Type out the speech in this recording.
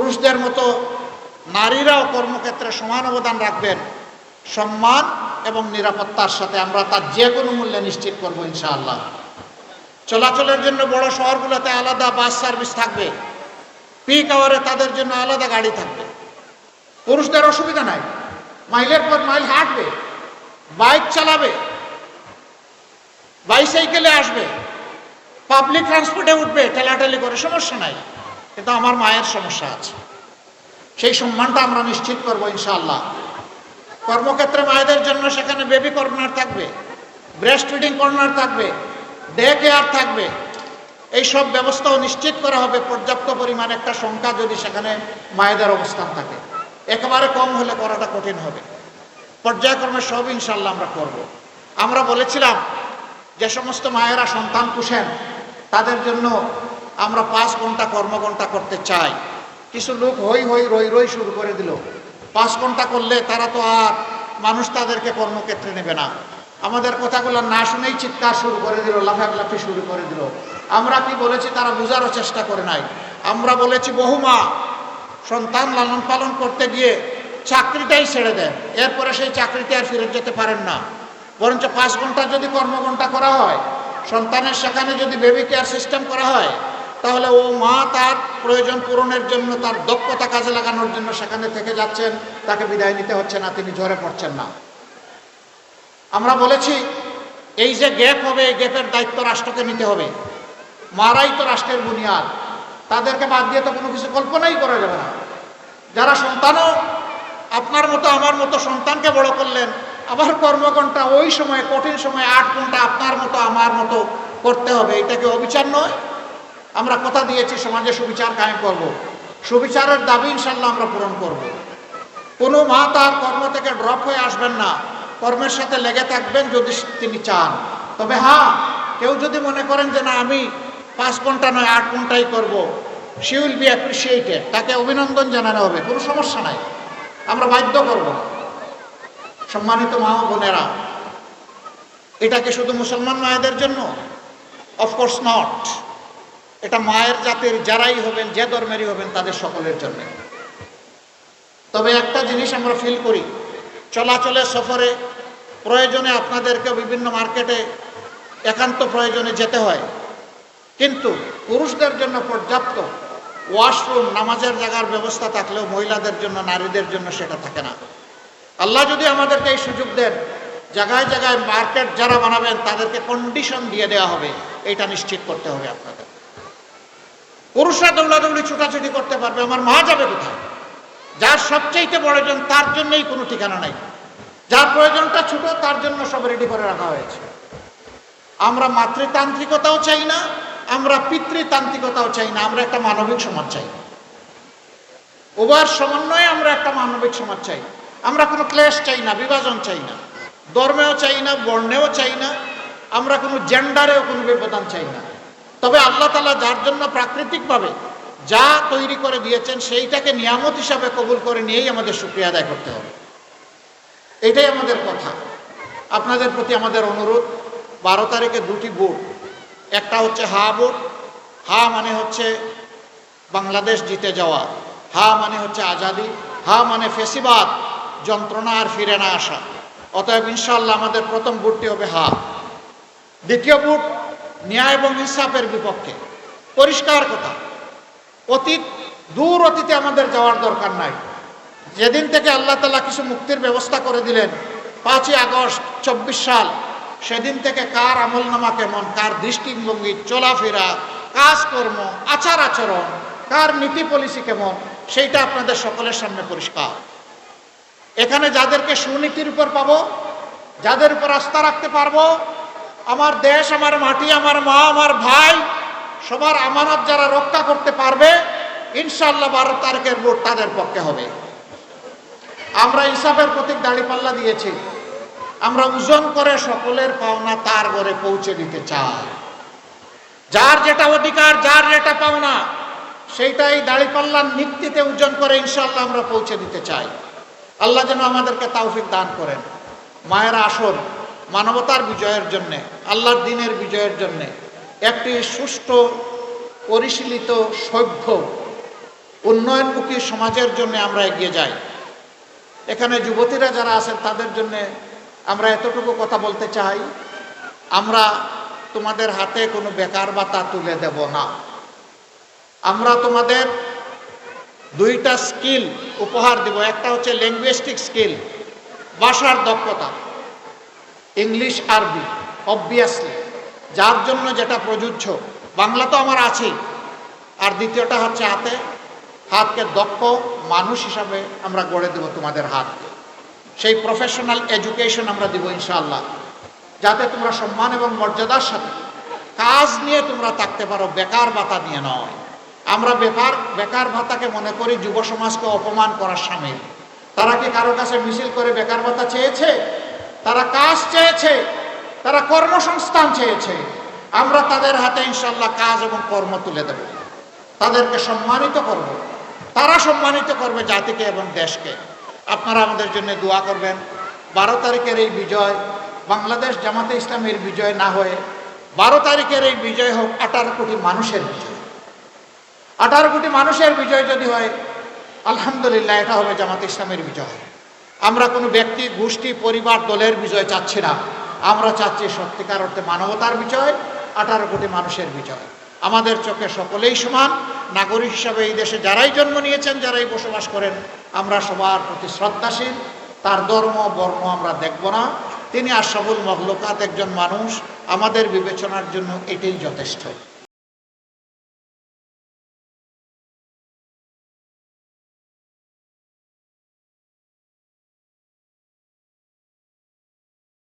পুরুষদের মতো নারীরাও কর্মক্ষেত্রে সমান অবদান রাখবেন, সম্মান এবং নিরাপত্তার সাথে আমরা তার যে কোনো মূল্যে নিশ্চিত করব ইনশাআল্লাহ। চলাচলের জন্য বড় শহরগুলোতে আলাদা বাস সার্ভিস থাকবে, পিক আওয়ারে তাদের জন্য আলাদা গাড়ি থাকবে। পুরুষদের অসুবিধা নাই, মাইলের পর মাইল হাঁটবে, বাইক চালাবে, বাইসাইকেলে আসবে, পাবলিক ট্রান্সপোর্টে উঠবে, ঠেলাঠেলি করে, সমস্যা নাই। কিন্তু আমার মায়ের সমস্যা আছে, সেই সম্মানটা আমরা নিশ্চিত করবো ইনশাআল্লাহ। কর্মক্ষেত্রে মায়েদের জন্য সেখানে বেবি কর্নার থাকবে, ব্রেস্ট ফিডিং কর্নার থাকবে, ডে কেয়ার থাকবে, এই সব ব্যবস্থাও নিশ্চিত করা হবে। পর্যাপ্ত পরিমাণ একটা সংখ্যা যদি সেখানে মায়েদের অবস্থান থাকে, একেবারে কম হলে করাটা কঠিন হবে। পর্যায়ক্রমে সব ইনশাল্লাহ আমরা করব। আমরা বলেছিলাম যে সমস্ত মায়েরা সন্তান পুষেন তাদের জন্য আমরা 5 ঘন্টা কর্মঘণ্টা করতে চাই। কিছু লোক হই হই রই রই শুরু করে দিল। 5 ঘন্টা করলে তারা তো আর মানুষ তাদেরকে কর্মক্ষেত্রে নেবে না। আমাদের কথাগুলো না শুনেই চিৎকার শুরু করে দিল, লাফালাফি শুরু করে দিল। আমরা কি বলেছি তারা বোঝারও চেষ্টা করে নাই। আমরা বলেছি বহু মা সন্তান লালন পালন করতে গিয়ে চাকরিটাই ছেড়ে দেন, এরপরে সেই চাকরিতে আর ফিরে যেতে পারেন না। বরঞ্চ 5 ঘন্টা যদি কর্মঘণ্টা করা হয়, সন্তানের সেখানে যদি বেবি কেয়ার সিস্টেম করা হয়, তাহলে ও মা তার প্রয়োজন পূরণের জন্য, তার দক্ষতা কাজে লাগানোর জন্য সেখানে থেকে যাচ্ছেন, তাকে বিদায় নিতে হচ্ছে না, তিনি ঝরে পড়ছেন না। আমরা বলেছি এই যে গ্যাপ হবে, এই গ্যাপের দায়িত্ব রাষ্ট্রকে নিতে হবে। মারাই তো রাষ্ট্রের বুনিয়াদ, তাদেরকে বাদ দিয়ে তো কোনো কিছু কল্পনাই করা যাবে না। যারা সন্তানও আপনার মতো আমার মতো সন্তানকে বড় করলেন, আবার কর্মঘণ্টা ওই সময় কঠিন সময় 8 ঘন্টা আপনার মতো আমার মতো করতে হবে, এটা কি অবিচার নয়? আমরা কথা দিয়েছি সমাজে সুবিচার কায়েম করব, সুবিচারের দাবি ইনশাল্লাহ আমরা পূরণ করব। কোনো মা তার কর্ম থেকে ড্রপ হয়ে আসবেন না, কর্মের সাথে লেগে থাকবেন যদি তিনি চান। তবে হ্যাঁ, কেউ যদি মনে করেন যে না আমি 5 ঘন্টা নয় 8 ঘন্টাই করব, শি উইল বি অ্যাপ্রিসিয়েটেড, তাকে অভিনন্দন জানানো হবে, কোনো সমস্যা নাই, আমরা বাধ্য করব না। সম্মানিত মা ও বোনেরা, এটা কি শুধু মুসলমান মায়েদের জন্য? Of course not. এটা মায়ের জাতির যারাই হবেন, যে ধর্মেরই হবেন, তাদের সকলের জন্য। তবে একটা জিনিস আমরা ফিল করি, চলাচলে সফরে প্রয়োজনে আপনাদেরকে বিভিন্ন মার্কেটে একান্ত প্রয়োজনে যেতে হয়, কিন্তু পুরুষদের জন্য পর্যাপ্ত ওয়াশরুম, নামাজের জায়গার ব্যবস্থা থাকলেও মহিলাদের জন্য, নারীদের জন্য সেটা থাকে না। আল্লাহ যদি আমাদেরকে এই সুযোগ দেন, জায়গায় জায়গায় মার্কেট যারা বানাবেন তাদেরকে কন্ডিশন দিয়ে দেওয়া হবে, এটা নিশ্চিত করতে হবে আপনাদের। পুরুষরা দৌড়াদৌড়ি ছুটাছুটি করতে পারবে, আমার মা যাবে কোথায়? যার সবচাইতে প্রয়োজন তার জন্যই কোনো ঠিকানা নাই, যার প্রয়োজনটা ছোট তার জন্য সব রেডি করে রাখা হয়েছে। আমরা মাতৃতান্ত্রিকতাও চাই না, আমরা পিতৃতান্ত্রিকতাও চাই না, আমরা একটা মানবিক সমাজ চাই। উভয়ের সমন্বয়ে আমরা একটা মানবিক সমাজ চাই। আমরা কোনো ক্লেশ চাই না, বিভাজন চাই না, ধর্মেও চাই না, বর্ণেও চাই না, আমরা কোনো জেন্ডারেও কোনো ব্যবধান চাই না। তবে আল্লাহ তাআলা যার জন্য প্রাকৃতিকভাবে যা তৈরি করে দিয়েছেন সেইটাকে নিয়ামত হিসাবে কবুল করে নিয়েই আমাদের শুকরিয়া আদায় করতে হবে। এটাই আমাদের কথা। আপনাদের প্রতি আমাদের অনুরোধ, 12 তারিখে 2টি ভোট, একটা হচ্ছে হা ভোট। হা মানে হচ্ছে বাংলাদেশ জিতে যাওয়া, হা মানে হচ্ছে আজাদি, হা মানে ফেসিবাদ, যন্ত্রণা আর ফিরে না আসা। অতএব ইনশাআল্লাহ আমাদের প্রথম ভোটটি হবে হা। দ্বিতীয় ভোট ন্যায় এবং ইনসাফের বিপক্ষে। পরিষ্কার কথা, দূর অতীতে আমাদের যাওয়ার দরকার নাই। যেদিন থেকে আল্লাহ তাআলা কিছু মুক্তির ব্যবস্থা করে দিলেন, 5ই আগস্ট 24 সাল, সেদিন থেকে কার আমলনামা কেমন, কার দৃষ্টিভঙ্গি, চলাফেরা, কাজকর্ম, আচার আচরণ, কার নীতি পলিসি কেমন, সেইটা আপনাদের সকলের সামনে পরিষ্কার। এখানে যাদেরকে সুনীতির উপর পাবো, যাদের উপর আস্থা রাখতে পারবো, আমার দেশ, আমার মাটি, আমার মা, আমার ভাই, সবার আমানত যারা রক্ষা করতে পারবে, ইনশাআল্লাহ 12 তারিখের ভোট তাদের পক্ষে হবে। আমরা ইনসাফের প্রতীক দাঁড়িপাল্লা দিয়েছি, আমরা ওজন করে সকলের পাওনা তার ঘরে পৌঁছে দিতে চাই। যার যেটা অধিকার, যার যেটা পাওনা, সেইটাই দাঁড়িপাল্লার নিক্তিতে ওজন করে ইনশাআল্লাহ আমরা পৌঁছে দিতে চাই। আল্লাহ যেন আমাদেরকে তৌফিক দান করেন। মায়েরা আসুন, মানবতার বিজয়ের জন্যে, আল্লাহর দ্বীনের বিজয়ের জন্যে একটি সুষ্ঠু পরিশীলিত সভ্য উন্নয়নমুখী সমাজের জন্য আমরা এগিয়ে যাই। এখানে যুবতীরা যারা আছেন তাদের জন্য আমরা এতটুকু কথা বলতে চাই, আমরা তোমাদের হাতে কোনো বেকার ভাতা তুলে দেব না। আমরা তোমাদের দুইটা স্কিল উপহার দেব। একটা হচ্ছে লিঙ্গুইস্টিক স্কিল, ভাষার দক্ষতা, ইংলিশ আরবি অবভিয়াসলি, যার জন্য যেটা প্রযোজ্য, বাংলা তো আমার আছেই। আর দ্বিতীয়টা হচ্ছে হাতকে দক্ষ মানুষ হিসাবে আমরা গড়ে দেব তোমাদের হাতকে। সেই প্রফেশনাল এডুকেশন আমরা দিব ইনশাআল্লাহ, যাতে তোমরা সম্মান এবং মর্যাদার সাথে কাজ নিয়ে তোমরা থাকতে পারো, বেকার ভাতা নিয়ে নয়। আমরা বেকার ভাতাকে মনে করি যুব সমাজকে অপমান করার সামিল। তারা কি কারো কাছে মিছিল করে বেকার ভাতা চেয়েছে? তারা কাজ চেয়েছে, তারা কর্মসংস্থান চেয়েছে। আমরা তাদের হাতে ইনশাআল্লাহ কাজ এবং কর্ম তুলে দেব, তাদেরকে সম্মানিত করব, তারা সম্মানিত করবে জাতিকে এবং দেশকে। আপনারা আমাদের জন্য দোয়া করবেন। 12 তারিখের এই বিজয় বাংলাদেশ জামাতে ইসলামের বিজয় না হয়ে 12 তারিখের এই বিজয় হোক 18 কোটি মানুষের বিজয়। 18 কোটি মানুষের বিজয় যদি হয়, আলহামদুলিল্লাহ, এটা হবে জামাতে ইসলামের বিজয়। আমরা কোনো ব্যক্তি, গোষ্ঠী, পরিবার, দলের বিজয় চাচ্ছি না। আমরা চাচ্ছি সত্যিকার অর্থে মানবতার বিজয়, 18 কোটি মানুষের বিজয়। আমাদের চোখে সকলেই সমান। নাগরিক হিসাবে এই দেশে যারাই জন্ম নিয়েছেন, যারাই বসবাস করেন, আমরা সবার প্রতি শ্রদ্ধাশীল। তার ধর্ম বর্ণ আমরা দেখব না। তিনি আশরাফুল মখলুকাত, একজন মানুষ। আমাদের বিবেচনার জন্য এটাই যথেষ্ট।